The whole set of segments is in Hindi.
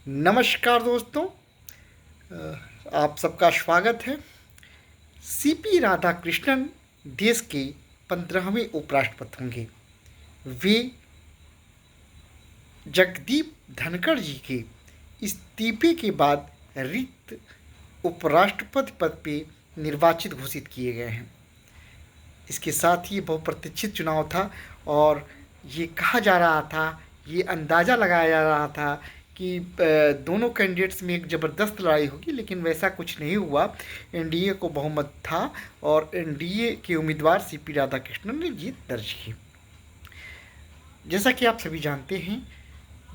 नमस्कार दोस्तों, आप सबका स्वागत है। सीपी राधाकृष्णन देश के 15वें उपराष्ट्रपति होंगे। वे जगदीप धनखड़ जी के इस्तीफे के बाद रिक्त उपराष्ट्रपति पद पे निर्वाचित घोषित किए गए हैं। इसके साथ ही बहुप्रतीक्षित चुनाव था और ये कहा जा रहा था, ये अंदाज़ा लगाया जा रहा था कि दोनों कैंडिडेट्स में एक ज़बरदस्त लड़ाई होगी, लेकिन वैसा कुछ नहीं हुआ। एनडीए को बहुमत था और एनडीए के उम्मीदवार सीपी राधाकृष्णन ने जीत दर्ज की। जैसा कि आप सभी जानते हैं,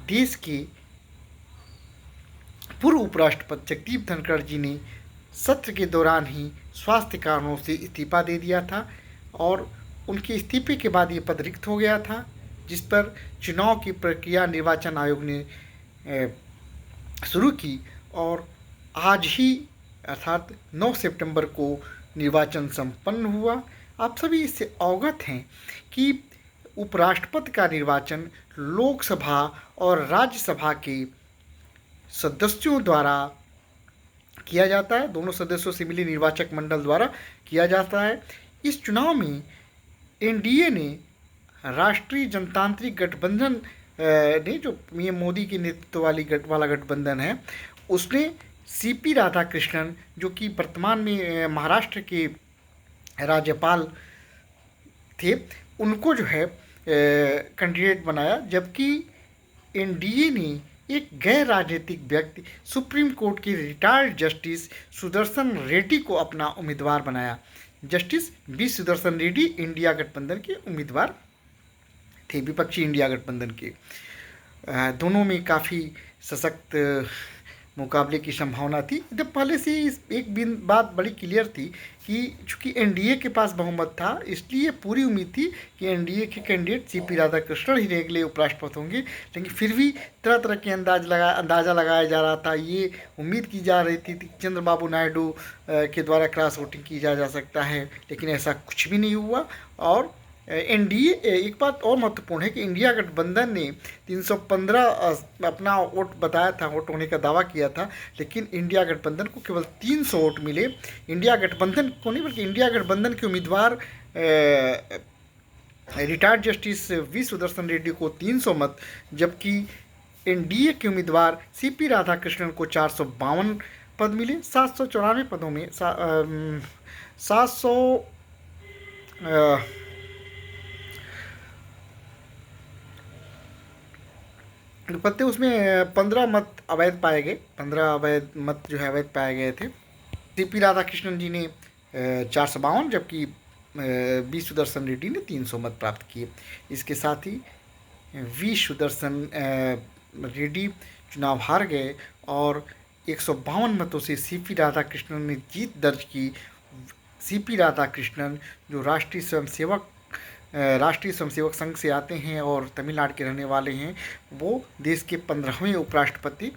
देश के पूर्व उपराष्ट्रपति जगदीप धनखड़ जी ने सत्र के दौरान ही स्वास्थ्य कारणों से इस्तीफा दे दिया था और उनके इस्तीफे के बाद ये पद रिक्त हो गया था, जिस पर चुनाव की प्रक्रिया निर्वाचन आयोग ने शुरू की और आज ही अर्थात 9 सितंबर को निर्वाचन संपन्न हुआ। आप सभी इससे अवगत हैं कि उपराष्ट्रपति का निर्वाचन लोकसभा और राज्यसभा के सदस्यों द्वारा किया जाता है। दोनों सदस्यों से मिले निर्वाचक मंडल द्वारा किया जाता है। इस चुनाव में एनडीए ने राष्ट्रीय जनतांत्रिक गठबंधन ने, जो पीएम मोदी के नेतृत्व वाला गठबंधन है, उसने सीपी राधाकृष्णन, जो कि वर्तमान में महाराष्ट्र के राज्यपाल थे, उनको जो है कैंडिडेट बनाया। जबकि एनडीए ने एक गैर राजनीतिक व्यक्ति, सुप्रीम कोर्ट के रिटायर्ड जस्टिस सुदर्शन रेड्डी को अपना उम्मीदवार बनाया। Justice B Sudarshan Reddy India गठबंधन के उम्मीदवार थे, विपक्षी इंडिया गठबंधन के। दोनों में काफ़ी सशक्त मुकाबले की संभावना थी। जब पहले से एक बात बड़ी क्लियर थी कि चूँकि एनडीए के पास बहुमत था, इसलिए पूरी उम्मीद थी कि एनडीए के कैंडिडेट सीपी राधाकृष्णन ही अगले उपराष्ट्रपति होंगे। लेकिन फिर भी तरह तरह के अंदाज़ा लगाया जा रहा था। ये उम्मीद की जा रही थी कि चंद्रबाबू नायडू के द्वारा क्रॉस वोटिंग की जा सकता है, लेकिन ऐसा कुछ भी नहीं हुआ। और एनडीए, एक बात और महत्वपूर्ण है कि इंडिया गठबंधन ने 315 अपना वोट बताया था, वोट होने का दावा किया था, लेकिन इंडिया गठबंधन को केवल 300 वोट मिले। इंडिया गठबंधन को नहीं, बल्कि इंडिया गठबंधन के उम्मीदवार retired justice V Sudarshan Reddy को 300 मत, जबकि एनडीए के उम्मीदवार सीपी राधाकृष्णन को 452 पद मिले। 794 पदों में 700 पत्ते, उसमें 15 मत अवैध पाए गए। 15 अवैध मत जो है अवैध पाए गए थे। सीपी राधाकृष्णन जी ने 452, जबकि बी सुदर्शन रेड्डी ने 300 मत प्राप्त किए। इसके साथ ही वी सुदर्शन रेड्डी चुनाव हार गए और 152 मतों से सीपी राधाकृष्णन ने जीत दर्ज की। सीपी राधाकृष्णन, जो राष्ट्रीय स्वयंसेवक संघ से आते हैं और तमिलनाडु के रहने वाले हैं, वो देश के 15वें उपराष्ट्रपति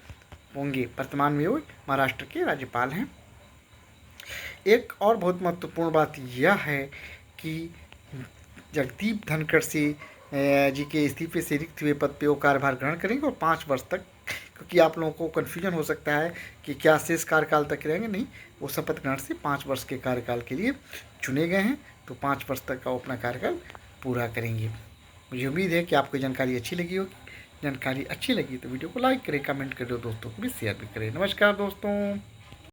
होंगे। वर्तमान में वो महाराष्ट्र के राज्यपाल हैं। एक और बहुत महत्वपूर्ण बात यह है कि जगदीप धनखड़ जी के इस्तीफे से रिक्त हुए पद पे वो कार्यभार ग्रहण करेंगे और 5 वर्ष तक, क्योंकि आप लोगों को कन्फ्यूजन हो सकता है कि क्या शेष कार्यकाल तक रहेंगे। नहीं, वो शपथ ग्रहण से 5 वर्ष के कार्यकाल के लिए चुने गए हैं, तो 5 वर्ष तक का वो अपना कार्यकाल पूरा करेंगे। मुझे उम्मीद है कि आपको जानकारी अच्छी लगी होगी। जानकारी अच्छी लगी तो वीडियो को लाइक करें, कमेंट करें, दोस्तों को भी शेयर भी करें। नमस्कार दोस्तों।